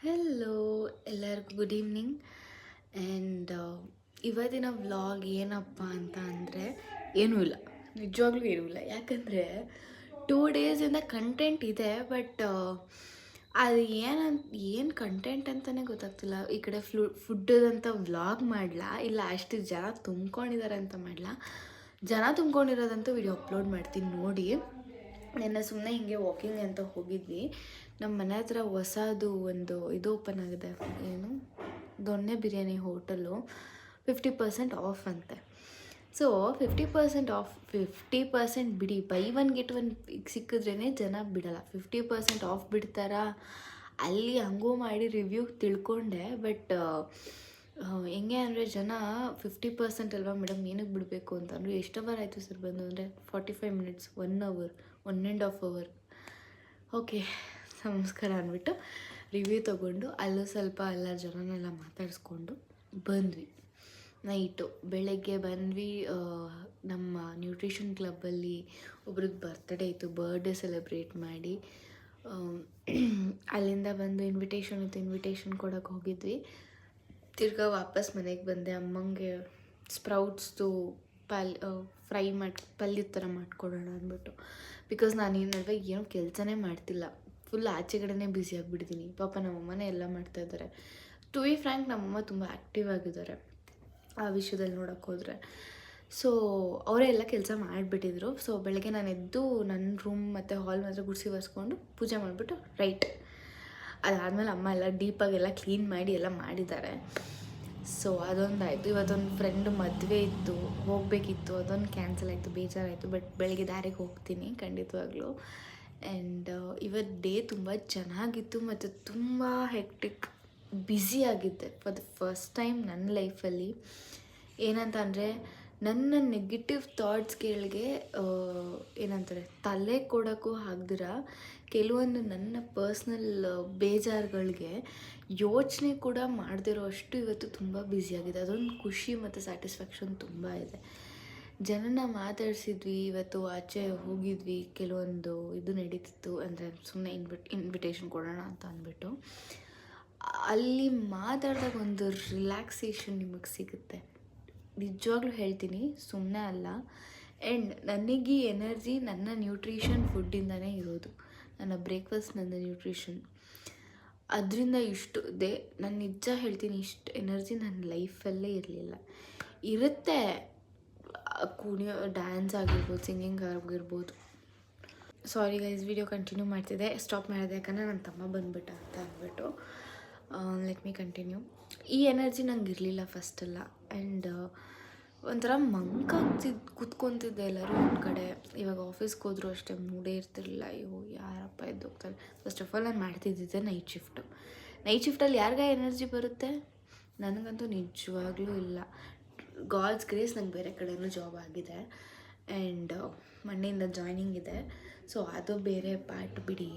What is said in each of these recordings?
Hello ಎಲ್ಲರಿಗೂ good evening. And ಇವತ್ತಿನ vlog ಏನಪ್ಪ ಅಂತ ಅಂದರೆ ಏನೂ ಇಲ್ಲ, ನಿಜವಾಗ್ಲೂ ಏನೂ ಇಲ್ಲ. ಯಾಕಂದರೆ 2 ಡೇಸಿಂದ ಕಂಟೆಂಟ್ ಇದೆ, ಬಟ್ ಅದು ಏನು ಕಂಟೆಂಟ್ ಅಂತಲೇ ಗೊತ್ತಾಗ್ತಿಲ್ಲ. ಈ ಕಡೆ ಫುಡ್ಡದಂತ ವ್ಲಾಗ್ ಮಾಡಲಾ ಇಲ್ಲ ಅಷ್ಟು ಜನ ತುಂಬ್ಕೊಂಡಿದ್ದಾರೆ ಅಂತ ಮಾಡಲಾ. ಜನ ತುಂಬ್ಕೊಂಡಿರೋದಂತೂ ವಿಡಿಯೋ ಅಪ್ಲೋಡ್ ಮಾಡ್ತೀನಿ ನೋಡಿ. ನೆನ್ನೆ ಸುಮ್ಮನೆ ಹಿಂಗೆ ವಾಕಿಂಗ್ ಅಂತ ಹೋಗಿದ್ವಿ. ನಮ್ಮ ಮನೆ ಹತ್ರ ಹೊಸದು ಒಂದು ಇದು ಓಪನ್ ಆಗಿದೆ, ಏನು ದೊಣ್ಣೆ ಬಿರಿಯಾನಿ ಹೋಟೆಲು. 50% ಆಫ್ ಅಂತೆ. ಸೊ 50% ಆಫ್, 50% ಬಿಡಿ, ಬೈ ಒನ್ ಗೆಟ್ ಒನ್ ಸಿಕ್ಕಿದ್ರೇ ಜನ ಬಿಡಲ್ಲ. 50% ಆಫ್ ಬಿಡ್ತಾರಾ ಅಲ್ಲಿ ಹಂಗೂ ಮಾಡಿ ರಿವ್ಯೂ ತಿಳ್ಕೊಂಡೆ. ಬಟ್ ಹೆಂಗೆ ಅಂದರೆ ಜನ 50% ಅಲ್ವಾ ಮೇಡಮ್ ಏನಕ್ಕೆ ಬಿಡಬೇಕು ಅಂತಂದರು. ಎಷ್ಟು ಅವರ್ ಆಯಿತು ಸರ್ ಬಂದು ಅಂದರೆ 45 ಮಿನಿಟ್ಸ್, 1 ಅವರ್, 1.5 ಅವರ್. ಓಕೆ ನಮಸ್ಕಾರ ಅಂದ್ಬಿಟ್ಟು ರಿವ್ಯೂ ತೊಗೊಂಡು ಅಲ್ಲೂ ಸ್ವಲ್ಪ ಎಲ್ಲ ಜನನೆಲ್ಲ ಮಾತಾಡಿಸ್ಕೊಂಡು ಬಂದ್ವಿ. ನೈಟು ಬೆಳಗ್ಗೆ ಬಂದ್ವಿ. ನಮ್ಮ ನ್ಯೂಟ್ರಿಷನ್ ಕ್ಲಬ್ಬಲ್ಲಿ ಒಬ್ರದ್ದು ಬರ್ತ್ಡೇ ಇತ್ತು, ಬರ್ಡೇ ಸೆಲೆಬ್ರೇಟ್ ಮಾಡಿ ಅಲ್ಲಿಂದ ಬಂದು ಇನ್ವಿಟೇಷನ್ ಕೊಡೋಕ್ಕೆ ಹೋಗಿದ್ವಿ. ತಿರ್ಗಾ ವಾಪಸ್ ಮನೆಗೆ ಬಂದೆ. ಅಮ್ಮಂಗೆ ಸ್ಪ್ರೌಟ್ಸ್ದು ಫ್ರೈ ಪಲ್ಯದ ಥರ ಮಾಡ್ಕೊಡೋಣ ಅಂದ್ಬಿಟ್ಟು. ಬಿಕಾಸ್ ನಾನು ಈ ನಡುವೆ ಏನೂ ಕೆಲಸನೇ ಮಾಡ್ತಿಲ್ಲ, ಫುಲ್ ಆಚೆಗಡೆನೇ ಬ್ಯುಸಿ ಆಗಿಬಿಡ್ತೀನಿ. ಪಾಪ ನಮ್ಮಮ್ಮನೇ ಎಲ್ಲ ಮಾಡ್ತಾಯಿದ್ದಾರೆ. ಟು ಬಿ ಫ್ರ್ಯಾಂಕ್ ನಮ್ಮಮ್ಮ ತುಂಬ ಆ್ಯಕ್ಟಿವ್ ಆಗಿದ್ದಾರೆ ಆ ವಿಷಯದಲ್ಲಿ ನೋಡೋಕ್ಕೆ ಹೋದರೆ. ಸೊ ಅವರೇ ಎಲ್ಲ ಕೆಲಸ ಮಾಡಿಬಿಟ್ಟಿದ್ರು. ಸೊ ಬೆಳಗ್ಗೆ ನಾನು ಎದ್ದು ನನ್ನ ರೂಮ್ ಮತ್ತು ಹಾಲ್ ಮಾತ್ರ ಗುಡಿಸಿ ಒರೆಸ್ಕೊಂಡು ಪೂಜೆ ಮಾಡಿಬಿಟ್ಟು ಅದಾದಮೇಲೆ ಅಮ್ಮ ಎಲ್ಲ ಡೀಪಾಗೆಲ್ಲ ಕ್ಲೀನ್ ಮಾಡಿ ಎಲ್ಲ ಮಾಡಿದ್ದಾರೆ. ಸೊ ಅದೊಂದಾಯಿತು. ಇವತ್ತೊಂದು ಫ್ರೆಂಡ್ ಮದುವೆ ಇತ್ತು, ಹೋಗಬೇಕಿತ್ತು, ಅದೊಂದು ಕ್ಯಾನ್ಸಲ್ ಆಯಿತು, ಬೇಜಾರಾಯಿತು. ಬಟ್ ಬೆಳಗ್ಗೆ ದಾರಿಗೆ ಹೋಗ್ತೀನಿ ಖಂಡಿತವಾಗ್ಲೂ. ಆ್ಯಂಡ್ ಇವತ್ತು ಡೇ ತುಂಬ ಚೆನ್ನಾಗಿತ್ತು ಮತ್ತು ತುಂಬ ಹೆಕ್ಟಿಕ್, ಬ್ಯುಸಿಯಾಗಿದ್ದೆ ಫಾರ್ ದ ಫಸ್ಟ್ ಟೈಮ್ ನನ್ನ ಲೈಫಲ್ಲಿ. ಏನಂತ ಅಂದರೆ ನನ್ನ ನೆಗೆಟಿವ್ ಥಾಟ್ಸ್ಗಳಿಗೆ ಏನಂತಾರೆ ತಲೆ ಕೊಡೋಕ್ಕೂ ಆಗದಿರ ಕೆಲವೊಂದು ನನ್ನ ಪರ್ಸ್ನಲ್ ಬೇಜಾರುಗಳಿಗೆ ಯೋಚನೆ ಕೂಡ ಮಾಡದಿರೋ ಅಷ್ಟು ಇವತ್ತು ತುಂಬ ಬ್ಯುಸಿಯಾಗಿದೆ. ಅದೊಂದು ಖುಷಿ ಮತ್ತು ಸ್ಯಾಟಿಸ್ಫ್ಯಾಕ್ಷನ್ ತುಂಬ ಇದೆ. ಜನನ ಮಾತಾಡಿಸಿದ್ವಿ, ಇವತ್ತು ಆಚೆ ಹೋಗಿದ್ವಿ, ಕೆಲವೊಂದು ಇದು ನಡೀತಿತ್ತು. ಅಂದರೆ ಸುಮ್ಮನೆ ಇನ್ವಿಟೇಷನ್ ಕೊಡೋಣ ಅಂತ ಅಂದ್ಬಿಟ್ಟು ಅಲ್ಲಿ ಮಾತಾಡಿದಾಗ ಒಂದು ರಿಲ್ಯಾಕ್ಸೇಷನ್ ನಿಮಗೆ ಸಿಗುತ್ತೆ. ನಿಜವಾಗ್ಲೂ ಹೇಳ್ತೀನಿ, ಸುಮ್ಮನೆ ಅಲ್ಲ. ಆ್ಯಂಡ್ ನನಗೆ ಈ ಎನರ್ಜಿ ನನ್ನ ನ್ಯೂಟ್ರಿಷನ್ ಫುಡ್ಡಿಂದನೇ ಇರೋದು. ನನ್ನ ಬ್ರೇಕ್ಫಾಸ್ಟ್, ನನ್ನ ನ್ಯೂಟ್ರಿಷನ್, ಅದರಿಂದ ಇಷ್ಟು ನಾನು ನಿಜ ಹೇಳ್ತೀನಿ, ಇಷ್ಟು ಎನರ್ಜಿ ನನ್ನ ಲೈಫಲ್ಲೇ ಇರಲಿಲ್ಲ. ಇರುತ್ತೆ, ಕುಣಿಯೋ ಡ್ಯಾನ್ಸ್ ಆಗಿರ್ಬೋದು, ಸಿಂಗಿಂಗ್ ಆಗಿರ್ಬೋದು. ಸಾರಿ ಗೈಸ್, ವಿಡಿಯೋ ಕಂಟಿನ್ಯೂ ಮಾಡ್ತಿದ್ದೆ, ಸ್ಟಾಪ್ ಮಾಡಿದೆ ಯಾಕಂದರೆ ನನ್ನ ತಮ್ಮ ಬಂದುಬಿಟ್ಟ ಅಂತ ಅಂದ್ಬಿಟ್ಟು. Let me continue. ಈ ಎನರ್ಜಿ ನಂಗೆ ಇರಲಿಲ್ಲ ಫಸ್ಟೆಲ್ಲ. ಆ್ಯಂಡ್ ಒಂಥರ ಕೂತ್ಕೊತಿದ್ದೆ ಎಲ್ಲರೂ ಒಂದು ಕಡೆ. ಇವಾಗ ಆಫೀಸ್ಗೆ ಹೋದರೂ ಅಷ್ಟೇ ಮೂಡೇ ಇರ್ತಿರಲಿಲ್ಲ. ಅಯ್ಯೋ ಯಾರಪ್ಪ ಎದ್ದು ಹೋಗ್ತಾರೆ. ಫಸ್ಟ್ ಆಫ್ ಆಲ್ ನಾನು ಮಾಡ್ತಿದ್ದಿದ್ದೆ ನೈಟ್ ಶಿಫ್ಟಲ್ಲಿ ಯಾರಿಗ ಎನರ್ಜಿ ಬರುತ್ತೆ? ನನಗಂತೂ ನಿಜವಾಗ್ಲೂ ಇಲ್ಲ. ಗಾಡ್ಸ್ ಗ್ರೇಸ್ ನಂಗೆ ಬೇರೆ ಕಡೆಯೂ ಜಾಬ್ ಆಗಿದೆ ಆ್ಯಂಡ್ ಮಂಡೆಯಿಂದ ಜಾಯ್ನಿಂಗ್ ಇದೆ. ಸೊ ಅದು ಬೇರೆ ಪಾರ್ಟ್ ಬಿಡಿ.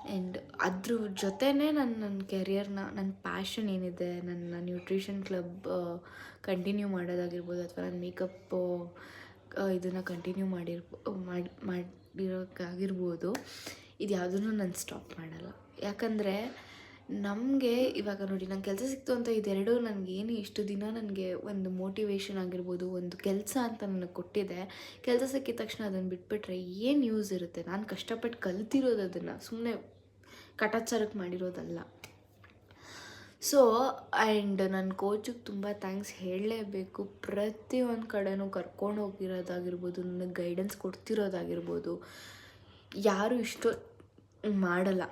ಆ್ಯಂಡ್ ಅದ್ರ ಜೊತೆನೇ ನನ್ನ ಕೆರಿಯರ್ನ, ನನ್ನ ಪ್ಯಾಷನ್ ಏನಿದೆ, ನನ್ನ ನ್ಯೂಟ್ರಿಷನ್ ಕ್ಲಬ್ ಕಂಟಿನ್ಯೂ ಮಾಡೋದಾಗಿರ್ಬೋದು, ಅಥವಾ ನನ್ನ ಮೇಕಪ್ಪು ಇದನ್ನು ಕಂಟಿನ್ಯೂ ಮಾಡಿರೋಕ್ಕಾಗಿರ್ಬೋದು, ಇದು ಯಾವುದನ್ನು ನಾನು ಸ್ಟಾಪ್ ಮಾಡಲ್ಲ. ಯಾಕಂದರೆ ನಮಗೆ ಇವಾಗ ನೋಡಿ, ನಂಗೆ ಕೆಲಸ ಸಿಕ್ತು ಅಂತ ಇದೆರಡು ನನಗೇನು ಇಷ್ಟು ದಿನ ನನಗೆ ಒಂದು ಮೋಟಿವೇಶನ್ ಆಗಿರ್ಬೋದು, ಒಂದು ಕೆಲಸ ಅಂತ ನನಗೆ ಕೊಟ್ಟಿದೆ. ಕೆಲಸ ಸಿಕ್ಕಿದ ತಕ್ಷಣ ಅದನ್ನು ಬಿಟ್ಬಿಟ್ರೆ ಏನು ಯೂಸ್ ಇರುತ್ತೆ? ನಾನು ಕಷ್ಟಪಟ್ಟು ಕಲ್ತಿರೋದು ಅದನ್ನು ಸುಮ್ಮನೆ ಕಟಾಚಾರಕ್ಕೆ ಮಾಡಿರೋದಲ್ಲ. ಸೊ ಆ್ಯಂಡ್ ನನ್ನ ಕೋಚಿಗೆ ತುಂಬ ಥ್ಯಾಂಕ್ಸ್ ಹೇಳಲೇಬೇಕು. ಪ್ರತಿಯೊಂದು ಕಡೆನೂ ಕರ್ಕೊಂಡು ಹೋಗಿರೋದಾಗಿರ್ಬೋದು, ನನಗೆ ಗೈಡೆನ್ಸ್ ಕೊಡ್ತಿರೋದಾಗಿರ್ಬೋದು. ಯಾರೂ ಇಷ್ಟೊಂದು ಮಾಡಲ್ಲ,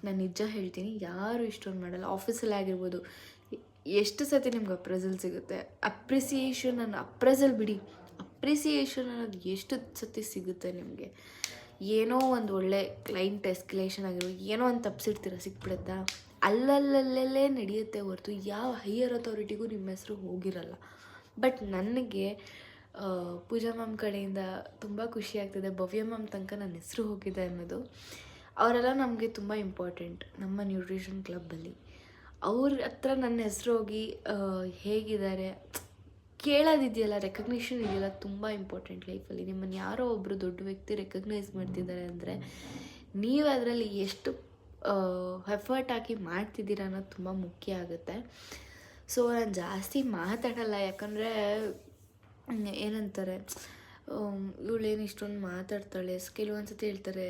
ನಾನು ನಿಜ ಹೇಳ್ತೀನಿ, ಯಾರೂ ಇಷ್ಟೊಂದು ಮಾಡಲ್ಲ. ಆಫೀಸಲ್ಲಿ ಆಗಿರ್ಬೋದು, ಎಷ್ಟು ಸತಿ ನಿಮ್ಗೆ ಅಪ್ರೈಸಲ್ ಸಿಗುತ್ತೆ, ಅಪ್ರೈಸಲ್ ಬಿಡಿ, ಅಪ್ರಿಸಿಯೇಷನ್ ಅನ್ನೋದು ಎಷ್ಟು ಸತಿ ಸಿಗುತ್ತೆ ನಿಮಗೆ. ಏನೋ ಒಂದು ಒಳ್ಳೆ ಕ್ಲೈಂಟ್ ಎಸ್ಕಲೇಷನ್ ಆಗಿರ್ಬೋದು, ಏನೋ ಒಂದು ತಪ್ಪಿಸಿರ್ತೀರ, ಸಿಕ್ಬಿಡುತ್ತಾ? ಅಲ್ಲಲ್ಲೇ ನಡೆಯುತ್ತೆ ಹೊರತು ಯಾವ ಹೈಯರ್ ಅಥಾರಿಟಿಗೂ ನಿಮ್ಮ ಹೆಸರು ಹೋಗಿರಲ್ಲ. ಬಟ್ ನನಗೆ ಪೂಜಾ ಮ್ಯಾಮ್ ಕಡೆಯಿಂದ ತುಂಬ ಖುಷಿ ಆಗ್ತಿದೆ, ಭವ್ಯ ಮ್ಯಾಮ್ ತನಕ ನನ್ನ ಹೆಸರು ಹೋಗಿದೆ ಅನ್ನೋದು. ಅವರೆಲ್ಲ ನಮಗೆ ತುಂಬ ಇಂಪಾರ್ಟೆಂಟ್ ನಮ್ಮ ನ್ಯೂಟ್ರಿಷನ್ ಕ್ಲಬ್ಬಲ್ಲಿ. ಅವ್ರ ಹತ್ರ ನನ್ನ ಹೆಸರು ಹೋಗಿ ಹೇಗಿದ್ದಾರೆ ಕೇಳೋದಿದೆಯಲ್ಲ, ರೆಕಗ್ನಿಷನ್ ಇದೆಯಲ್ಲ, ತುಂಬ ಇಂಪಾರ್ಟೆಂಟ್ ಲೈಫಲ್ಲಿ. ನಿಮ್ಮನ್ನು ಯಾರೋ ಒಬ್ಬರು ದೊಡ್ಡ ವ್ಯಕ್ತಿ ರೆಕಗ್ನೈಸ್ ಮಾಡ್ತಿದ್ದಾರೆ ಅಂದರೆ ನೀವು ಅದರಲ್ಲಿ ಎಷ್ಟು ಎಫರ್ಟ್ ಹಾಕಿ ಮಾಡ್ತಿದ್ದೀರಾ ಅನ್ನೋದು ತುಂಬ ಮುಖ್ಯ ಆಗುತ್ತೆ. ಸೊ ನಾನು ಜಾಸ್ತಿ ಮಾತಾಡಲ್ಲ, ಯಾಕಂದರೆ ಏನಂತಾರೆ, ಇವಳೇನು ಇಷ್ಟೊಂದು ಮಾತಾಡ್ತಾಳೆ. ಕೆಲವೊಂದು ಸತಿ ಹೇಳ್ತಾರೆ,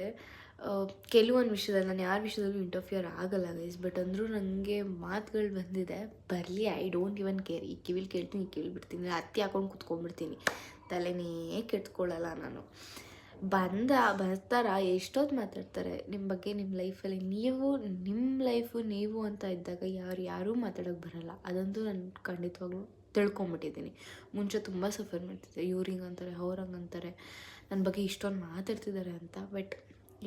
ಕೆಲವೊಂದು ವಿಷಯದಲ್ಲಿ ನಾನು ಯಾರ ವಿಷಯದಲ್ಲೂ ಇಂಟರ್ಫಿಯರ್ ಆಗಲ್ಲ ಗೈಸ್, ಬಟ್ ಅಂದರೂ ನನಗೆ ಮಾತುಗಳು ಬಂದಿದೆ. ಬರಲಿ, ಐ ಡೋಂಟ್ ಇವನ್ ಕೇರ್. ಈ ಕಿವಿಲಿ ಕೇಳ್ತೀನಿ, ಈ ಕಿವಿಲಿ ಬಿಡ್ತೀನಿ, ಹತ್ತಿ ಹಾಕೊಂಡು ಕುತ್ಕೊಂಡ್ಬಿಡ್ತೀನಿ, ತಲೆನೇ ಕೆಟ್ಕೊಳ್ಳಲ್ಲ ನಾನು. ಬರ್ತಾರ ಎಷ್ಟೊತ್ತು ಮಾತಾಡ್ತಾರೆ ನಿಮ್ಮ ಬಗ್ಗೆ, ನಿಮ್ಮ ಲೈಫಲ್ಲಿ. ನಿಮ್ಮ ಲೈಫು ನೀವು ಅಂತ ಇದ್ದಾಗ ಯಾರೂ ಮಾತಾಡೋಕ್ಕೆ ಬರಲ್ಲ. ಅದಂತೂ ನಾನು ಖಂಡಿತವಾಗ್ಲೂ ತಿಳ್ಕೊಂಬಿಟ್ಟಿದ್ದೀನಿ. ಮುಂಚೆ ತುಂಬ ಸಫರ್ ಮಾಡ್ತಿದ್ದೆ, ಇವ್ರು ಹಿಂಗಂತಾರೆ, ಅವ್ರು ಹಂಗಂತಾರೆ, ನನ್ನ ಬಗ್ಗೆ ಇಷ್ಟೊಂದು ಮಾತಾಡ್ತಿದ್ದಾರೆ ಅಂತ. ಬಟ್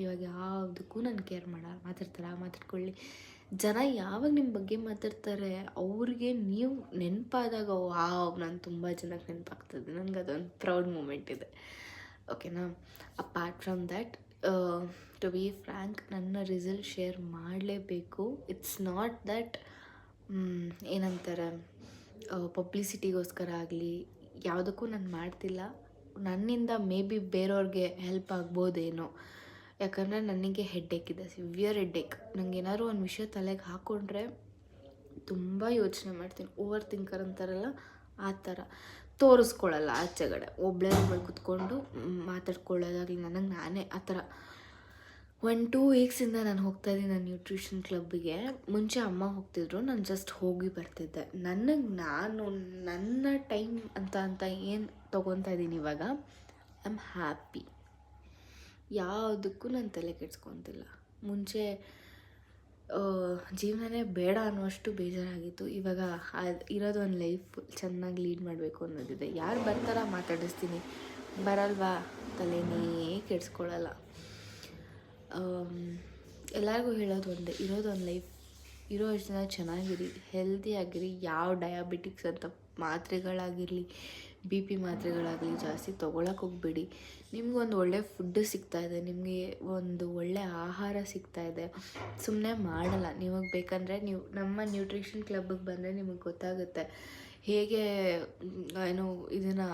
ಇವಾಗ ಯಾವುದಕ್ಕೂ ನಾನು ಕೇರ್ ಮಾಡಲ್ಲ. ಮಾತಾಡ್ಕೊಳ್ಳಿ. ಜನ ಯಾವಾಗ ನಿಮ್ಮ ಬಗ್ಗೆ ಮಾತಾಡ್ತಾರೆ ಅವ್ರಿಗೆ ನೀವು ನೆನಪಾದಾಗ, ವಾವ್, ನಾನು ತುಂಬ ಜನಕ್ಕೆ ನೆನಪಾಗ್ತದೆ. ನನಗೆ ಅದೊಂದು ಪ್ರೌಡ್ ಮೂಮೆಂಟ್ ಇದೆ. ಓಕೆನಾ. Apart from that, to be frank, ನನ್ನ ರಿಸಲ್ಟ್ ಶೇರ್ ಮಾಡಲೇಬೇಕು. ಇಟ್ಸ್ ನಾಟ್ ದ್ಯಾಟ್ ಏನಂತಾರೆ, ಪಬ್ಲಿಸಿಟಿಗೋಸ್ಕರ ಆಗಲಿ ಯಾವುದಕ್ಕೂ ನಾನು ಮಾಡ್ತಿಲ್ಲ. ನನ್ನಿಂದ ಮೇ ಬಿ ಬೇರೆಯವ್ರಿಗೆ ಹೆಲ್ಪ್ ಆಗ್ಬೋದೇನೋ. ಯಾಕಂದರೆ ನನಗೆ ಹೆಡ್ಡೇಕ್ ಇದೆ, ಸಿವಿಯರ್ ಹೆಡ್ಡೇಕ್. ನನಗೆ ಏನಾದ್ರು ಒಂದು ವಿಷಯ ತಲೆಗೆ ಹಾಕ್ಕೊಂಡ್ರೆ ತುಂಬ ಯೋಚನೆ ಮಾಡ್ತೀನಿ. ಓವರ್ ಥಿಂಕರ್ ಅಂತಾರಲ್ಲ, ಆ ಥರ. ತೋರಿಸ್ಕೊಳ್ಳಲ್ಲ ಆಚೆಗಡೆ, ಒಬ್ಬಳೇ ಕುತ್ಕೊಂಡು ಮಾತಾಡ್ಕೊಳ್ಳೋದಾಗಲಿ ನನಗೆ ನಾನೇ ಆ ಥರ. 1-2 ವೀಕ್ಸಿಂದ ನಾನು ಹೋಗ್ತಾಯಿದ್ದೀನಿ ನನ್ನ ನ್ಯೂಟ್ರಿಷನ್ ಕ್ಲಬ್ಬಿಗೆ. ಮುಂಚೆ ಅಮ್ಮ ಹೋಗ್ತಿದ್ರು, ನಾನು ಜಸ್ಟ್ ಹೋಗಿ ಬರ್ತಿದ್ದೆ. ನನ್ನ ಟೈಮ್ ಅಂತ ಏನು ತೊಗೊತಾ ಇದ್ದೀನಿ ಇವಾಗ, ಐ ಆಮ್ ಹ್ಯಾಪಿ. ಯಾವುದಕ್ಕೂ ನಾನು ತಲೆ ಕೆಡ್ಸ್ಕೊತಿಲ್ಲ. ಮುಂಚೆ ಜೀವನನೇ ಬೇಡ ಅನ್ನೋಷ್ಟು ಬೇಜಾರಾಗಿತ್ತು. ಇವಾಗ ಇರೋದು ಒಂದು ಲೈಫ್ ಚೆನ್ನಾಗಿ ಲೀಡ್ ಮಾಡಬೇಕು ಅನ್ನೋದಿದೆ. ಯಾರು ಬರ್ತಾರ ಮಾತಾಡಿಸ್ತೀನಿ, ಬರಲ್ವಾ ತಲೆನೇ ಕೆಡ್ಸ್ಕೊಳ್ಳಲ್ಲ. ಎಲ್ಲರಿಗೂ ಹೇಳೋದು ಒಂದೇ, ಇರೋದೊಂದು ಲೈಫ್, ಇರೋ ಅಷ್ಟು ದಿನ ಚೆನ್ನಾಗಿರಿ, ಹೆಲ್ದಿಯಾಗಿರಿ. ಯಾವ ಡಯಾಬಿಟಿಕ್ಸ್ ಅಂತ ಮಾತ್ರೆಗಳಾಗಿರಲಿ, BP ಮಾತ್ರೆಗಳಾಗಲಿ ಜಾಸ್ತಿ ತೊಗೊಳಕ್ಕೆ ಹೋಗಬೇಡಿ. ನಿಮ್ಗೊಂದು ಒಳ್ಳೆ ಫುಡ್ ಸಿಗ್ತಾಯಿದೆ, ನಿಮಗೆ ಒಂದು ಒಳ್ಳೆ ಆಹಾರ ಸಿಗ್ತಾಯಿದೆ, ಸುಮ್ಮನೆ ಮಾಡಲ್ಲ. ನಿಮಗೆ ಬೇಕಂದರೆ ನೀವು ನಮ್ಮ ನ್ಯೂಟ್ರಿಷನ್ ಕ್ಲಬ್ಬಿಗೆ ಬಂದರೆ ನಿಮಗೆ ಗೊತ್ತಾಗುತ್ತೆ ಹೇಗೆ ಏನು ಇದನ್ನು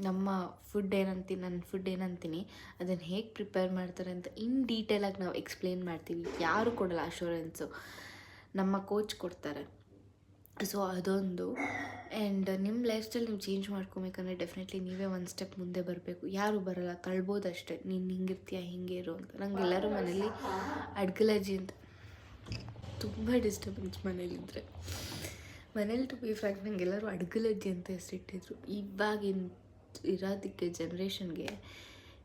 ನಮ್ಮ ಫುಡ್ ಏನಂತೀನಿ, ನನ್ನ ಫುಡ್ ಏನಂತೀನಿ ಅದನ್ನು ಹೇಗೆ ಪ್ರಿಪೇರ್ ಮಾಡ್ತಾರೆ ಅಂತ ಇನ್ ಡೀಟೇಲಾಗಿ ನಾವು ಎಕ್ಸ್ಪ್ಲೇನ್ ಮಾಡ್ತೀವಿ. ಯಾರೂ ಕೊಡಲ್ಲ ಅಶ್ಯೂರೆನ್ಸು, ನಮ್ಮ ಕೋಚ್ ಕೊಡ್ತಾರೆ. ಸೊ ಅದೊಂದು. ಆ್ಯಂಡ್ ನಿಮ್ಮ ಲೈಫ್ ಸ್ಟೈಲ್ ನೀವು ಚೇಂಜ್ ಮಾಡ್ಕೊಬೇಕಂದ್ರೆ ಡೆಫಿನೆಟ್ಲಿ ನೀವೇ ಒಂದು ಸ್ಟೆಪ್ ಮುಂದೆ ಬರಬೇಕು. ಯಾರೂ ಬರಲ್ಲ, ತಳ್ಬೋದಷ್ಟೇ, ನೀನು ಹಿಂಗಿರ್ತೀಯ, ಹಿಂಗೆ ಇರು ಅಂತ. ನಂಗೆ ಎಲ್ಲರೂ ಮನೇಲಿ ಅಡ್ಗಲಜ್ಜಿ ಅಂತ ತುಂಬ ಡಿಸ್ಟರ್ಬೆನ್ಸ್ ಮನೇಲಿದ್ದರೆ. ಮನೇಲಿ ಟು ಬಿ ಫ್ರ್ಯಾಂಕ್ ನಂಗೆಲ್ಲರೂ ಅಡ್ಗಲಜ್ಜಿ ಅಂತ ಹೆಸರಿಟ್ಟಿದ್ರು. ಇವಾಗಿನ ಇರೋದಕ್ಕೆ ಜನ್ರೇಷನ್ಗೆ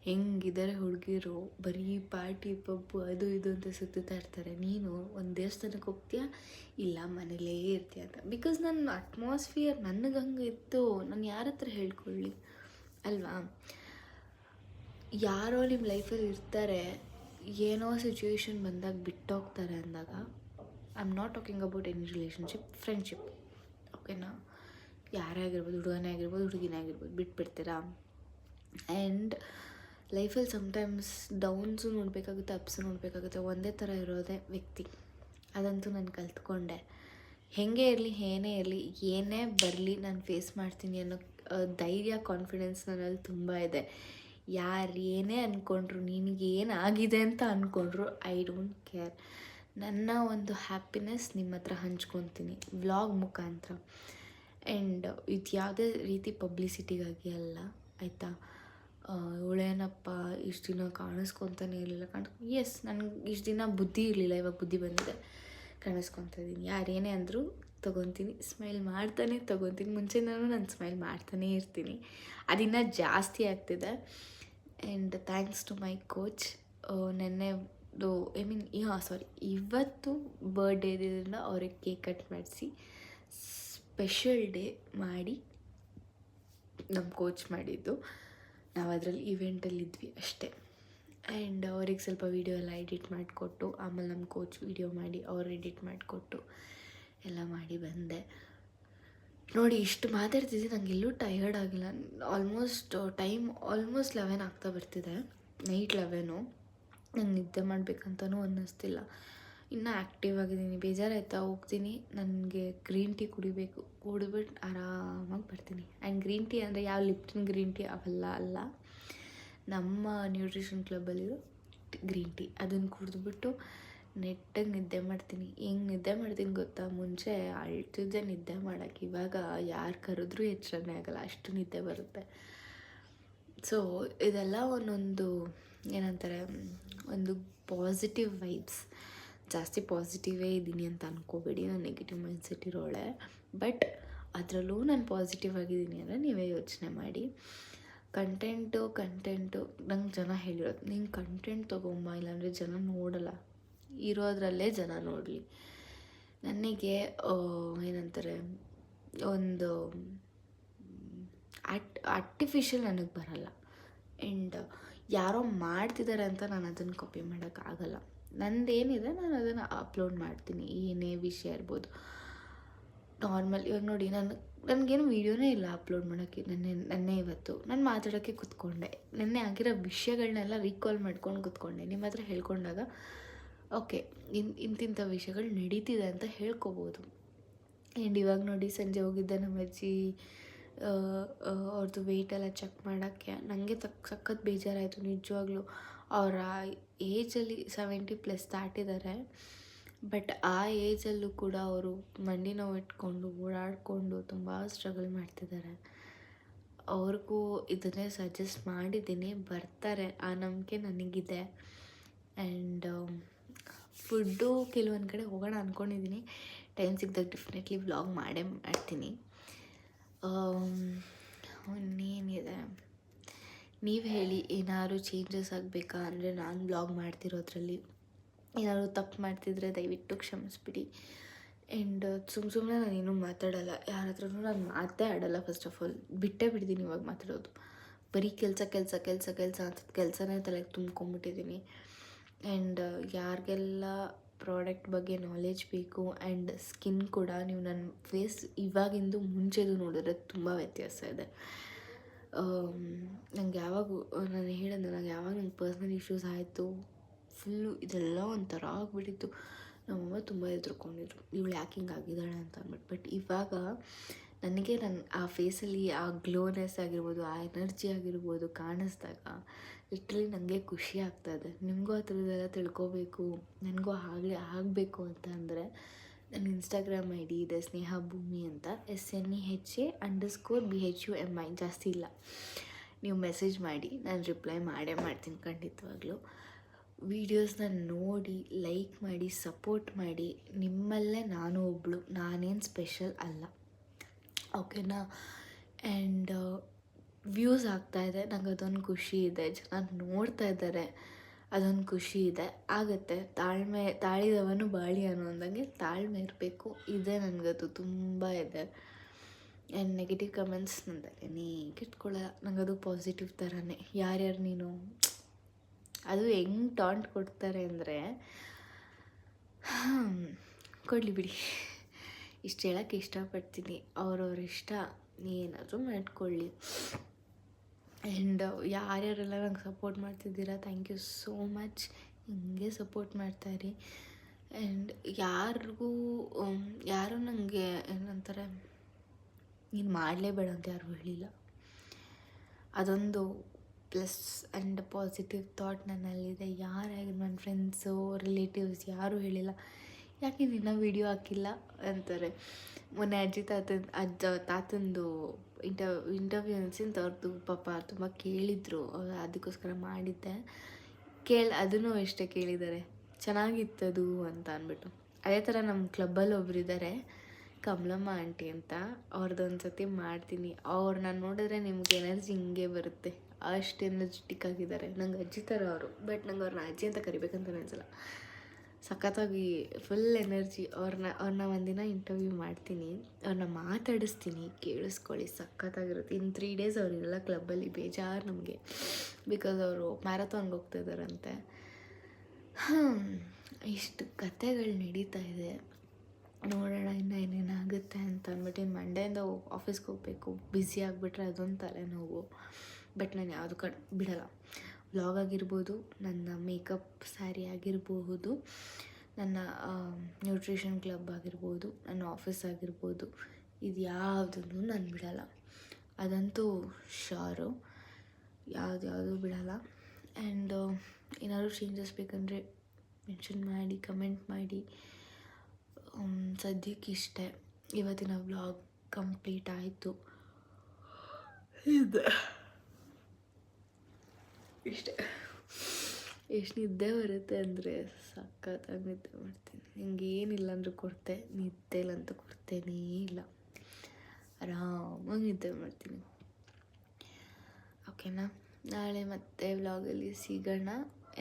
ಹೆಂಗಿದ್ದಾರೆ ಹುಡುಗಿರು, ಬರೀ ಪಾರ್ಟಿ ಪಬ್ಬು ಅದು ಇದು ಅಂತ ಸುತ್ತಾ ಇರ್ತಾರೆ. ನೀನು ಒಂದು ದೇವಸ್ಥಾನಕ್ಕೆ ಹೋಗ್ತೀಯಾ, ಇಲ್ಲ ಮನೇಲೇ ಇರ್ತೀಯ ಅಂತ. ಬಿಕಾಸ್ ನನ್ನ ಅಟ್ಮಾಸ್ಫಿಯರ್ ನನಗೆ ಹಂಗೆ ಇತ್ತು, ನಾನು ಯಾರ ಹತ್ರ ಹೇಳ್ಕೊಳ್ಳಿ ಅಲ್ವಾ. ಯಾರೋ ನಿಮ್ಮ ಲೈಫಲ್ಲಿ ಇರ್ತಾರೆ, ಏನೋ ಸಿಚುವೇಶನ್ ಬಂದಾಗ ಬಿಟ್ಟೋಗ್ತಾರೆ ಅಂದಾಗ, I am not talking about any relationship, friendship, ಓಕೆನಾ. ಯಾರೇ ಆಗಿರ್ಬೋದು, ಹುಡುಗನೇ ಆಗಿರ್ಬೋದು, ಹುಡುಗಿನೇ ಆಗಿರ್ಬೋದು, ಬಿಟ್ಬಿಡ್ತೀರಾ. ಆ್ಯಂಡ್ ಲೈಫಲ್ಲಿ ಸಮ್ಟೈಮ್ಸ್ ಡೌನ್ಸು ನೋಡಬೇಕಾಗುತ್ತೆ, ಅಪ್ಸು ನೋಡಬೇಕಾಗುತ್ತೆ. ಒಂದೇ ಥರ ಇರೋದೇ ವ್ಯಕ್ತಿ, ಅದಂತೂ ನಾನು ಕಲ್ತ್ಕೊಂಡೆ. ಹೇಗೆ ಇರಲಿ, ಏನೇ ಇರಲಿ, ಏನೇ ಬರಲಿ ನಾನು ಫೇಸ್ ಮಾಡ್ತೀನಿ ಅನ್ನೋ ಧೈರ್ಯ, ಕಾನ್ಫಿಡೆನ್ಸ್ ನನ್ನಲ್ಲಿ ತುಂಬ ಇದೆ. ಯಾರು ಏನೇ ಅಂದ್ಕೊಂಡ್ರು, ನಿನಗೇನಾಗಿದೆ ಅಂತ ಅಂದ್ಕೊಂಡ್ರು, ಐ ಡೋಂಟ್ ಕೇರ್. ನನ್ನ ಒಂದು ಹ್ಯಾಪಿನೆಸ್ ನಿಮ್ಮ ಹತ್ರ ಹಂಚ್ಕೊತೀನಿ ವ್ಲಾಗ್ ಮುಖಾಂತರ. ಆ್ಯಂಡ್ ಇದು ಯಾವುದೇ ರೀತಿ ಪಬ್ಲಿಸಿಟಿಗಾಗಿ ಅಲ್ಲ, ಆಯಿತಾ. ಇವಳೇನಪ್ಪ ಇಷ್ಟು ದಿನ ಕಾಣಿಸ್ಕೊತಾನೆ ಇರಲಿಲ್ಲ, ಎಸ್, ನನಗೆ ಇಷ್ಟು ದಿನ ಬುದ್ಧಿ ಇರಲಿಲ್ಲ, ಇವಾಗ ಬುದ್ಧಿ ಬಂದಿದೆ, ಕಾಣಿಸ್ಕೊತಾ ಇದ್ದೀನಿ. ಯಾರೇನೇ ಅಂದರೂ ತೊಗೊತೀನಿ, ಸ್ಮೈಲ್ ಮಾಡ್ತಾನೆ ತೊಗೊತೀನಿ. ಮುಂಚೆ ನಾನು ಸ್ಮೈಲ್ ಮಾಡ್ತಾನೇ ಇರ್ತೀನಿ, ಅದಿನ್ನೂ ಜಾಸ್ತಿ ಆಗ್ತಿದೆ. And thanks to my coach. ನೆನ್ನೆದು ಇವತ್ತು ಬರ್ಡೇ ಇರೋದ್ರಿಂದ ಅವ್ರಿಗೆ ಕೇಕ್ ಕಟ್ ಮಾಡಿಸಿ ಸ್ಪೆಷಲ್ ಡೇ ಮಾಡಿ ನಮ್ಮ ಕೋಚ್ ಮಾಡಿದ್ದು. ನಾವು ಅದರಲ್ಲಿ ಇವೆಂಟಲ್ಲಿದ್ವಿ ಅಷ್ಟೇ. ಆ್ಯಂಡ್ ಅವ್ರಿಗೆ ಸ್ವಲ್ಪ ವೀಡಿಯೋ ಎಲ್ಲ ಎಡಿಟ್ ಮಾಡಿಕೊಟ್ಟು, ಆಮೇಲೆ ನಮ್ಮ ಕೋಚ್ ವೀಡಿಯೋ ಮಾಡಿ ಅವ್ರು ಎಡಿಟ್ ಮಾಡಿಕೊಟ್ಟು ಎಲ್ಲ ಮಾಡಿ ಬಂದೆ. ನೋಡಿ, ಇಷ್ಟು ಮಾತಾಡ್ತಿದ್ದೆ, ನನಗೆ ಎಲ್ಲೂ ಟಯರ್ಡ್ ಆಗಿಲ್ಲ. ಟೈಮ್ ಆಲ್ಮೋಸ್ಟ್ 11 ಆಗ್ತಾ ಬರ್ತಿದೆ, ನೈಟ್ 11. ನಂಗೆ ನಿದ್ದೆ ಮಾಡಬೇಕಂತನೂ ಅನ್ನಿಸ್ತಿಲ್ಲ, ಇನ್ನೂ ಆ್ಯಕ್ಟಿವ್ ಆಗಿದ್ದೀನಿ. ಬೇಜಾರಾಯ್ತಾ, ಹೋಗ್ತೀನಿ, ನನಗೆ ಗ್ರೀನ್ ಟೀ ಕುಡಿಬೇಕು, ಕುಡಿದ್ಬಿಟ್ಟು ಆರಾಮಾಗಿ ಬರ್ತೀನಿ. ಆ್ಯಂಡ್ ಗ್ರೀನ್ ಟೀ ಅಂದರೆ ಯಾವ ಲಿಪ್ಟನ್ ಗ್ರೀನ್ ಟೀ ಅವೆಲ್ಲ ಅಲ್ಲ, ನಮ್ಮ ನ್ಯೂಟ್ರಿಷನ್ ಕ್ಲಬ್ಬಲ್ಲಿರೋ ಗ್ರೀನ್ ಟೀ, ಅದನ್ನು ಕುಡಿದ್ಬಿಟ್ಟು ನೆಟ್ಟಗೆ ನಿದ್ದೆ ಮಾಡ್ತೀನಿ. ಹೆಂಗೆ ನಿದ್ದೆ ಮಾಡ್ತೀನಿ ಗೊತ್ತಾ? ಮುಂಚೆ ಅಳ್ತಿದ್ದೆ ನಿದ್ದೆ ಮಾಡೋಕ್ಕೆ, ಇವಾಗ ಯಾರು ಕರೆದ್ರೂ ಎಚ್ಚರನೇ ಆಗೋಲ್ಲ, ಅಷ್ಟು ನಿದ್ದೆ ಬರುತ್ತೆ. ಸೊ ಇದೆಲ್ಲ ಒಂದೊಂದು ಏನಂತಾರೆ, ಒಂದು ಪಾಸಿಟಿವ್ ವೈಬ್ಸ್. ಜಾಸ್ತಿ ಪಾಸಿಟಿವೇ ಇದ್ದೀನಿ ಅಂತ ಅಂದ್ಕೋಬೇಡಿ, ನಾನು ನೆಗೆಟಿವ್ ಮೈಂಡ್ಸೆಟ್ ಇರೋಳೆ. ಬಟ್ ಅದರಲ್ಲೂ ನಾನು ಪಾಸಿಟಿವ್ ಆಗಿದ್ದೀನಿ ಅಂದರೆ ನೀವೇ ಯೋಚನೆ ಮಾಡಿ. ಕಂಟೆಂಟು ನಂಗೆ ಜನ ಹೇಳಿರೋದು, ನೀನು ಕಂಟೆಂಟ್ ತೊಗೊಂಬ, ಇಲ್ಲಾಂದರೆ ಜನ ನೋಡಲ್ಲ, ಇರೋದ್ರಲ್ಲೇ ಜನ ನೋಡಲಿ. ನನಗೆ ಏನಂತಾರೆ, ಒಂದು ಆರ್ಟಿಫಿಷಿಯಲ್ ನನಗೆ ಬರಲ್ಲ. ಆ್ಯಂಡ್ ಯಾರೋ ಮಾಡ್ತಿದ್ದಾರೆ ಅಂತ ನಾನು ಅದನ್ನು ಕಾಪಿ ಮಾಡೋಕ್ಕಾಗಲ್ಲ. ನಂದೇನಿದೆ ನಾನು ಅದನ್ನು ಅಪ್ಲೋಡ್ ಮಾಡ್ತೀನಿ, ಏನೇ ವಿಷಯ ಇರ್ಬೋದು. ನಾರ್ಮಲ್ ಇವಾಗ ನೋಡಿ, ನನಗೇನು ವೀಡಿಯೋನೇ ಇಲ್ಲ ಅಪ್ಲೋಡ್ ಮಾಡೋಕ್ಕೆ. ನೆನ್ನೆ ಇವತ್ತು ನಾನು ಮಾತಾಡೋಕ್ಕೆ ಕೂತ್ಕೊಂಡೆ, ನೆನ್ನೆ ಆಗಿರೋ ವಿಷಯಗಳನ್ನೆಲ್ಲ ರೀಕಾಲ್ ಮಾಡ್ಕೊಂಡು ಕೂತ್ಕೊಂಡೆ. ನಿಮ್ಮ ಹತ್ರ ಹೇಳ್ಕೊಂಡಾಗ ಓಕೆ, ಇಂತಿಂಥ ವಿಷಯಗಳು ನಡೀತಿದೆ ಅಂತ ಹೇಳ್ಕೊಬೋದು. ಆ್ಯಂಡ್ ಇವಾಗ ನೋಡಿ, ಸಂಜೆ ಹೋಗಿದ್ದೆ ನಮ್ಮ ಅಜ್ಜಿ ಅವ್ರದ್ದು ವೆಯ್ಟೆಲ್ಲ ಚೆಕ್ ಮಾಡೋಕ್ಕೆ. ನನಗೆ ಸಖತ್ ಬೇಜಾರಾಯಿತು ನಿಜವಾಗ್ಲೂ. ಅವರ ಏಜಲ್ಲಿ 70+ ದಾಟಿದ್ದಾರೆ. ಬಟ್ ಆ ಏಜಲ್ಲೂ ಕೂಡ ಅವರು ಮಂಡಿ ನೋವು ಇಟ್ಕೊಂಡು ಓಡಾಡಿಕೊಂಡು ತುಂಬ ಸ್ಟ್ರಗಲ್ ಮಾಡ್ತಿದ್ದಾರೆ. ಅವ್ರಿಗೂ ಇದನ್ನೇ ಸಜೆಸ್ಟ್ ಮಾಡಿದ್ದೀನಿ, ಬರ್ತಾರೆ, ಆ ನಂಬಿಕೆ ನನಗಿದೆ. ಆ್ಯಂಡ್ ಫುಡ್ಡು ಕೆಲವೊಂದು ಕಡೆ ಹೋಗೋಣ ಅಂದ್ಕೊಂಡಿದ್ದೀನಿ. ಟೈಮ್ ಸಿಕ್ಕಿದಾಗ ಡೆಫಿನೆಟ್ಲಿ ವ್ಲಾಗ್ ಮಾಡೇ ಮಾಡ್ತೀನಿ. ಇನ್ನೇನಿದೆ, ನೀವು ಹೇಳಿ, ಏನಾದ್ರು ಚೇಂಜಸ್ ಆಗಬೇಕಾ ಅಂದರೆ ನಾನು ವ್ಲಾಗ್ ಮಾಡ್ತಿರೋದ್ರಲ್ಲಿ ಏನಾದ್ರು ತಪ್ಪು ಮಾಡ್ತಿದ್ರೆ ದಯವಿಟ್ಟು ಕ್ಷಮಿಸ್ಬಿಡಿ. ಆ್ಯಂಡ್ ಸುಮ್ಮನೆ ನಾನೇನು ಮಾತಾಡಲ್ಲ, ಯಾರ ಹತ್ರನೂ ನಾನು ಮಾತೇ ಆಡಲ್ಲ. ಫಸ್ಟ್ ಆಫ್ ಆಲ್ ಬಿಟ್ಟೇ ಬಿಡ್ತೀನಿ ಇವಾಗ ಮಾತಾಡೋದು. ಬರೀ ಕೆಲಸ ಅಂತ ಕೆಲಸನೇ ತಲೆಗೆ ತುಂಬ್ಕೊಂಬಿಟ್ಟಿದ್ದೀನಿ. ಆ್ಯಂಡ್ ಯಾರಿಗೆಲ್ಲ ಪ್ರಾಡಕ್ಟ್ ಬಗ್ಗೆ ನಾಲೆಜ್ ಬೇಕು ಆ್ಯಂಡ್ ಸ್ಕಿನ್ ಕೂಡ, ನೀವು ನನ್ನ ಫೇಸ್ ಇವಾಗಿಂದು ಮುಂಚೆದು ನೋಡಿದ್ರೆ ತುಂಬ ವ್ಯತ್ಯಾಸ ಇದೆ. ನಂಗೆ ಯಾವಾಗ ನಾನು ಹೇಳಿದೆ, ನಂಗೆ ಪರ್ಸ್ನಲ್ ಇಶ್ಯೂಸ್ ಆಯಿತು, ಫುಲ್ಲು ಇದೆಲ್ಲ ಒಂಥರ ಆಗಿಬಿಟ್ಟಿತ್ತು. ನಮ್ಮಮ್ಮ ತುಂಬ ಹೆದರ್ಕೊಂಡಿದ್ರು, ಇವಳು ಯಾಕೆ ಹಿಂಗೆ ಆಗಿದ್ದಾಳೆ ಅಂತ ಅಂದ್ಬಿಟ್ಟು. ಬಟ್ ಇವಾಗ ನನಗೆ ಆ ಫೇಸಲ್ಲಿ ಆ ಗ್ಲೋನೆಸ್ ಆಗಿರ್ಬೋದು, ಆ ಎನರ್ಜಿ ಆಗಿರ್ಬೋದು ಕಾಣಿಸ್ದಾಗ ಲಿಟ್ರಲಿ ನನಗೆ ಖುಷಿ ಆಗ್ತಾಯಿದೆ. ನಿಮಗೂ ಆ ಥರದ್ದೆಲ್ಲ ತಿಳ್ಕೊಬೇಕು, ನನಗೂ ಆಗಬೇಕು ಅಂತ ಅಂದರೆ ನನ್ನ ಇನ್ಸ್ಟಾಗ್ರಾಮ್ ID ಇದೆ, ಸ್ನೇಹ ಭೂಮಿ ಅಂತ, SNEHA_BHUMI, ಜಾಸ್ತಿ ಇಲ್ಲ. ನೀವು ಮೆಸೇಜ್ ಮಾಡಿ, ನಾನು ರಿಪ್ಲೈ ಮಾಡ್ತೀನಿ ಖಂಡಿತವಾಗ್ಲೂ. ವೀಡಿಯೋಸ್ನ ನೋಡಿ, ಲೈಕ್ ಮಾಡಿ, ಸಪೋರ್ಟ್ ಮಾಡಿ. ನಿಮ್ಮಲ್ಲೇ ನಾನು ಒಬ್ಬಳು, ನಾನೇನು ಸ್ಪೆಷಲ್ ಅಲ್ಲ, ಓಕೆನಾ? ಆ್ಯಂಡ್ ವ್ಯೂಸ್ ಆಗ್ತಾಯಿದೆ, ನಂಗೆ ಅದೊಂದು ಖುಷಿ ಇದೆ. ಜನ ನೋಡ್ತಾ ಇದ್ದಾರೆ, ಅದೊಂದು ಖುಷಿ ಇದೆ. ಆಗುತ್ತೆ, ತಾಳಿದವನು ಬಾಳಿ ಅನ್ನೋ ಅಂದಂಗೆ ತಾಳ್ಮೆ ಇರಬೇಕು. ಇದೇ ನನಗದು ತುಂಬ ಇದೆ. ಆ್ಯಂಡ್ ನೆಗೆಟಿವ್ ಕಮೆಂಟ್ಸ್ ನಂದಲ್ಲೇ ಕಿಟ್ಕೊಳ್ಳಲ್ಲ, ನನಗದು ಪಾಸಿಟಿವ್ ಥರನೇ. ಯಾರ್ಯಾರು ನೀನು ಅದು ಹೆಂಗೆ ಟಾಂಟ್ ಕೊಡ್ತಾರೆ ಅಂದರೆ, ಕೊಡಲಿ ಬಿಡಿ, ಇಷ್ಟು ಹೇಳೋಕ್ಕೆ ಇಷ್ಟಪಡ್ತೀನಿ. ಅವ್ರವ್ರ ಇಷ್ಟ, ಏನಾದರೂ ಮಾಡ್ಕೊಳ್ಳಿ. ಆ್ಯಂಡ್ ಯಾರ್ಯಾರೆಲ್ಲ ನಂಗೆ ಸಪೋರ್ಟ್ ಮಾಡ್ತಿದ್ದೀರಾ, ಥ್ಯಾಂಕ್ ಯು ಸೋ ಮಚ್. ಹಿಂಗೆ ಸಪೋರ್ಟ್ ಮಾಡ್ತಾಯಿರಿ. ಆ್ಯಂಡ್ ಯಾರು ನನಗೆ ಏನಂತಾರೆ, ನೀನು ಮಾಡಲೇಬೇಡ ಅಂತ ಯಾರೂ ಹೇಳಿಲ್ಲ. ಅದೊಂದು ಪ್ಲಸ್ ಆ್ಯಂಡ್ ಪಾಸಿಟಿವ್ ಥಾಟ್ ನನ್ನಲ್ಲಿದೆ. ಯಾರಾಗಿ ನನ್ನ ಫ್ರೆಂಡ್ಸು, ರಿಲೇಟಿವ್ಸ್ ಯಾರೂ ಹೇಳಿಲ್ಲ, ಯಾಕೆ ಇನ್ನೂ ವೀಡಿಯೋ ಹಾಕಿಲ್ಲ ಅಂತಾರೆ. ಮೊನ್ನೆ ತಾತಂದು ಇಂಟರ್ವ್ಯೂ ಅನ್ಸಿಂತ ಅವ್ರದ್ದು ಪಾಪ ತುಂಬ ಕೇಳಿದರು, ಅದಕ್ಕೋಸ್ಕರ ಮಾಡಿದ್ದೆ. ಅದನ್ನೂ ಅಷ್ಟೇ ಕೇಳಿದ್ದಾರೆ, ಚೆನ್ನಾಗಿತ್ತದು ಅಂತ ಅಂದ್ಬಿಟ್ಟು. ಅದೇ ಥರ ನಮ್ಮ ಕ್ಲಬ್ಬಲ್ಲಿ ಒಬ್ಬರಿದ್ದಾರೆ, ಕಮಲಮ್ಮ ಆಂಟಿ ಅಂತ, ಅವ್ರದ್ದೊಂದು ಸತಿ ಮಾಡ್ತೀನಿ. ಅವ್ರನ್ನ ನೋಡಿದ್ರೆ ನಿಮ್ಗೆ ಎನರ್ಜಿ ಹಿಂಗೆ ಬರುತ್ತೆ, ಅಷ್ಟು ಎನರ್ಜೆಟಿಕ್ ಆಗಿದ್ದಾರೆ. ನಂಗೆ ಅಜ್ಜಿ ಥರ ಅವರು, ಬಟ್ ನಂಗೆ ಅವ್ರನ್ನ ಅಜ್ಜಿ ಅಂತ ಕರಿಬೇಕಂತ ಅನಿಸಲ್ಲ. ಸಖತ್ತಾಗಿ ಫುಲ್ ಎನರ್ಜಿ. ಅವ್ರನ್ನ ಒಂದಿನ ಇಂಟರ್ವ್ಯೂ ಮಾಡ್ತೀನಿ, ಅವ್ರನ್ನ ಮಾತಾಡಿಸ್ತೀನಿ, ಕೇಳಿಸ್ಕೊಳ್ಳಿ, ಸಖತ್ತಾಗಿರುತ್ತೆ. ಇನ್ನು 3 days ಅವರಿರಲ್ಲ ಕ್ಲಬ್ಬಲ್ಲಿ, ಬೇಜಾರು ನಮಗೆ. ಬಿಕಾಸ್ ಅವರು ಮ್ಯಾರಥಾನ್ಗೆ ಹೋಗ್ತಾಯಿದ್ದಾರಂತೆ. ಇಷ್ಟು ಕಥೆಗಳು ನಡೀತಾ ಇದೆ, ನೋಡೋಣ ಇನ್ನು ಏನೇನಾಗುತ್ತೆ ಅಂತ ಅಂದ್ಬಿಟ್ಟು. ಇನ್ನು ಮಂಡೆಯಿಂದ ಆಫೀಸ್ಗೆ ಹೋಗಬೇಕು, ಬ್ಯುಸಿ ಆಗಿಬಿಟ್ರೆ ಅದೊಂದು ತಲೆನೋವು. ಬಟ್ ನಾನು ಯಾವುದು ಬಿಡಲ್ಲ. ವ್ಲಾಗ್ ಆಗಿರ್ಬೋದು, ನನ್ನ ಮೇಕಪ್ ಸ್ಯಾರಿ ಆಗಿರಬಹುದು, ನನ್ನ ನ್ಯೂಟ್ರಿಷನ್ ಕ್ಲಬ್ ಆಗಿರ್ಬೋದು, ನನ್ನ ಆಫೀಸ್ ಆಗಿರ್ಬೋದು, ಇದು ಯಾವುದನ್ನು ನಾನು ಬಿಡಲ್ಲ, ಅದಂತೂ ಶೋರು. ಯಾವುದು ಬಿಡಲ್ಲ. ಆ್ಯಂಡ್ ಏನಾದರೂ ಚೇಂಜಸ್ ಬೇಕಂದರೆ ಮೆನ್ಷನ್ ಮಾಡಿ, ಕಮೆಂಟ್ ಮಾಡಿ. ಸದ್ಯಕ್ಕೆ ಇಷ್ಟೇ. ಇವತ್ತಿನ ವ್ಲಾಗ್ ಕಂಪ್ಲೀಟ್ ಆಯಿತು. ಇಷ್ಟೇ. ಎಷ್ಟು ನಿದ್ದೆ ಬರುತ್ತೆ ಅಂದರೆ ಸಖತ್ತಾಗಿ ನಿದ್ದೆ ಮಾಡ್ತೀನಿ. ಹಿಂಗೆ ಏನಿಲ್ಲ ಅಂದರೂ ಕೊಡ್ತೆ, ನಿದ್ದೆಲಂತೂ ಕೊಡ್ತೇನೇ ಇಲ್ಲ. ಆರಾಮಾಗಿ ನಿದ್ದೆ ಮಾಡ್ತೀನಿ. ಓಕೆನಾ? ನಾಳೆ ಮತ್ತೆ ವ್ಲಾಗಲ್ಲಿ ಸಿಗೋಣ.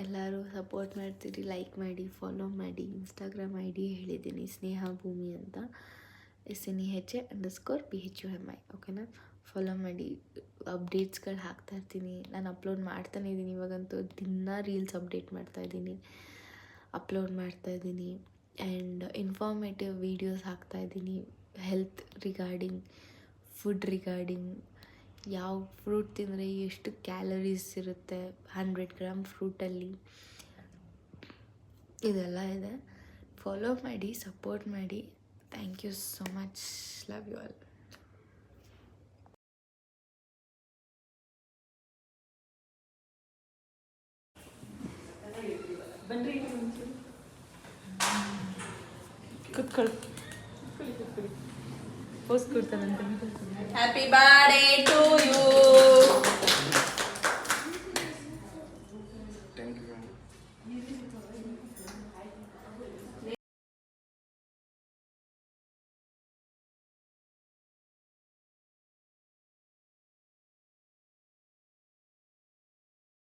ಎಲ್ಲರೂ ಸಪೋರ್ಟ್ ಮಾಡ್ತೀರಿ, ಲೈಕ್ ಮಾಡಿ, ಫಾಲೋ ಮಾಡಿ. ಇನ್ಸ್ಟಾಗ್ರಾಮ್ ID ಹೇಳಿದ್ದೀನಿ, ಸ್ನೇಹ ಭೂಮಿ ಅಂತ, SNEHA_PHUMI. ಓಕೆನಾ? ಫಾಲೋ ಮಾಡಿ. ಅಪ್ಡೇಟ್ಸ್ಗಳು ಹಾಕ್ತಾಯಿರ್ತೀನಿ. ನಾನು ಅಪ್ಲೋಡ್ ಮಾಡ್ತಾನೇ ಇದ್ದೀನಿ. ಇವಾಗಂತೂ ದಿನ ರೀಲ್ಸ್ ಅಪ್ಡೇಟ್ ಮಾಡ್ತಾಯಿದ್ದೀನಿ, ಅಪ್ಲೋಡ್ ಮಾಡ್ತಾಯಿದ್ದೀನಿ. ಆ್ಯಂಡ್ ಇನ್ಫಾರ್ಮೇಟಿವ್ ವೀಡಿಯೋಸ್ ಹಾಕ್ತಾಯಿದ್ದೀನಿ. ಹೆಲ್ತ್ ರಿಗಾರ್ಡಿಂಗ್, ಫುಡ್ ರಿಗಾರ್ಡಿಂಗ್, ಯಾವ ಫ್ರೂಟ್ ತಿಂದರೆ ಎಷ್ಟು ಕ್ಯಾಲರೀಸ್ ಇರುತ್ತೆ 100 ಗ್ರಾಮ್ ಫ್ರೂಟಲ್ಲಿ, ಇದೆಲ್ಲ ಇದೆ. ಫಾಲೋ ಮಾಡಿ, ಸಪೋರ್ಟ್ ಮಾಡಿ. Thank you so much. Love you all. ಬನ್ರಿ ಕುತ್ಕೊಳ್ಳಿ. ಪೋಸ್ ಕೊಡ್ತಾರಂತೆ. Happy birthday to